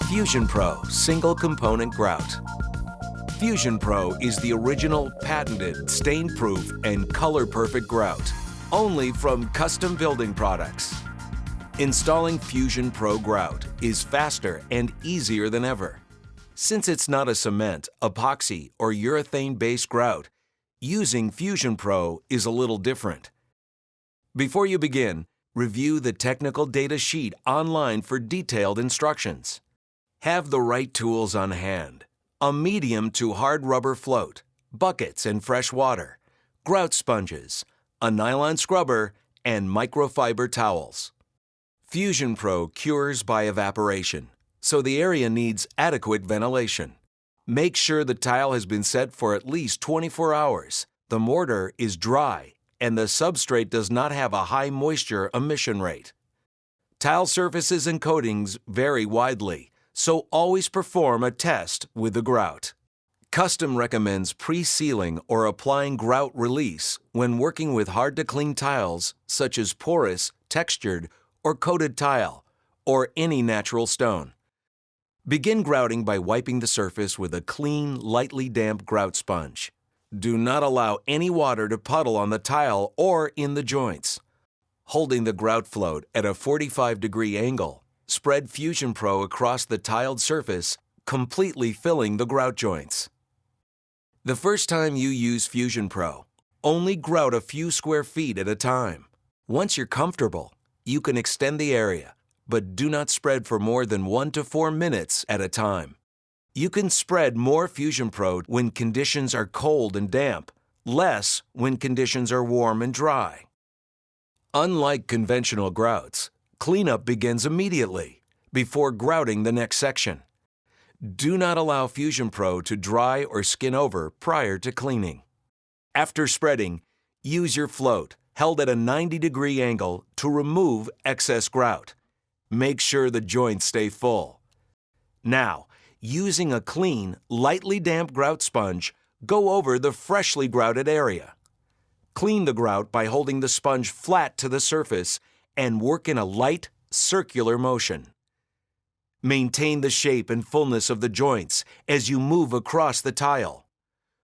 Fusion Pro Single Component Grout. Fusion Pro is the original patented stain-proof and color-perfect grout, only from Custom Building Products. Installing Fusion Pro grout is faster and easier than ever. Since it's not a cement, epoxy, or urethane-based grout, using Fusion Pro is a little different. Before you begin, review the technical data sheet online for detailed instructions. Have the right tools on hand: a medium to hard rubber float, buckets and fresh water, grout sponges, a nylon scrubber, and microfiber towels. Fusion Pro cures by evaporation, so the area needs adequate ventilation. Make sure the tile has been set for at least 24 hours, the mortar is dry, and the substrate does not have a high moisture emission rate. Tile surfaces and coatings vary widely, so always perform a test with the grout. Custom recommends presealing or applying grout release when working with hard-to-clean tiles such as porous, textured, or coated tile, or any natural stone. Begin grouting by wiping the surface with a clean, lightly damp grout sponge. Do not allow any water to puddle on the tile or in the joints. Holding the grout float at a 45-degree angle, spread Fusion Pro across the tiled surface, completely filling the grout joints. The first time you use Fusion Pro, only grout a few square feet at a time. Once you're comfortable, you can extend the area, but do not spread for more than 1 to 4 minutes at a time. You can spread more Fusion Pro when conditions are cold and damp, less when conditions are warm and dry. Unlike conventional grouts, cleanup begins immediately, before grouting the next section. Do not allow Fusion Pro to dry or skin over prior to cleaning. After spreading, use your float, held at a 90-degree angle, to remove excess grout. Make sure the joints stay full. Now, using a clean, lightly damp grout sponge, go over the freshly grouted area. Clean the grout by holding the sponge flat to the surface and work in a light, circular motion. Maintain the shape and fullness of the joints as you move across the tile.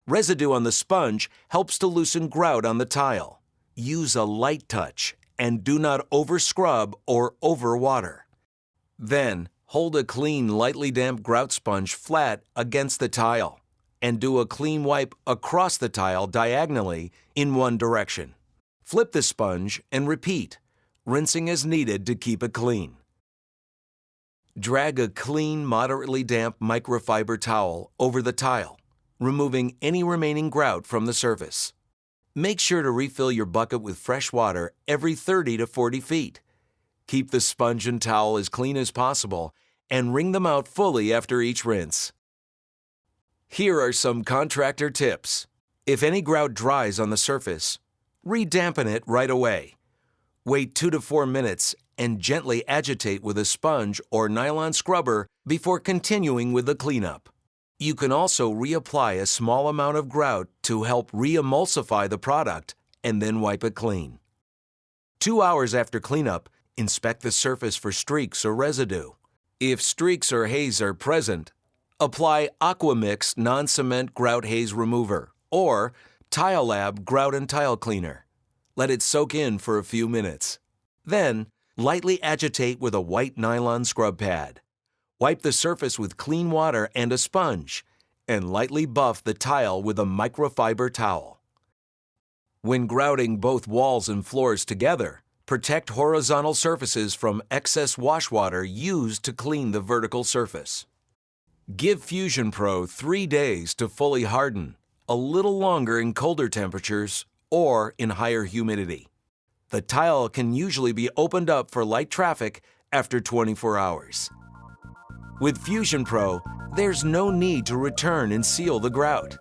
Residue on the sponge helps to loosen grout on the tile. Use a light touch and do not over-scrub or over-water. Then, hold a clean, lightly damp grout sponge flat against the tile and do a clean wipe across the tile diagonally in one direction. Flip the sponge and repeat, rinsing as needed to keep it clean. Drag a clean, moderately damp microfiber towel over the tile, removing any remaining grout from the surface. Make sure to refill your bucket with fresh water every 30 to 40 feet. Keep the sponge and towel as clean as possible and wring them out fully after each rinse. Here are some contractor tips. If any grout dries on the surface, re-dampen it right away. Wait 2 to 4 minutes and gently agitate with a sponge or nylon scrubber before continuing with the cleanup. You can also reapply a small amount of grout to help re-emulsify the product and then wipe it clean. 2 hours after cleanup, inspect the surface for streaks or residue. If streaks or haze are present, apply Aqua Mix non-cement grout haze remover or Tile Lab grout and tile cleaner. Let it soak in for a few minutes. Then, lightly agitate with a white nylon scrub pad. Wipe the surface with clean water and a sponge, and lightly buff the tile with a microfiber towel. When grouting both walls and floors together, protect horizontal surfaces from excess wash water used to clean the vertical surface. Give Fusion Pro 3 days to fully harden, a little longer in colder temperatures or in higher humidity. The tile can usually be opened up for light traffic after 24 hours. With Fusion Pro, there's no need to return and seal the grout.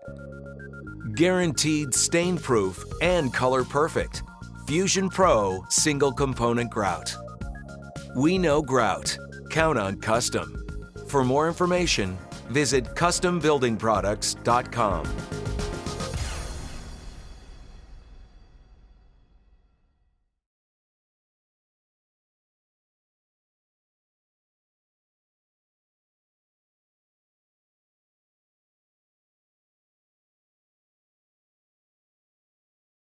Guaranteed stain-proof and color-perfect. Fusion Pro Single Component Grout. We know grout. Count on Custom. For more information, visit custombuildingproducts.com.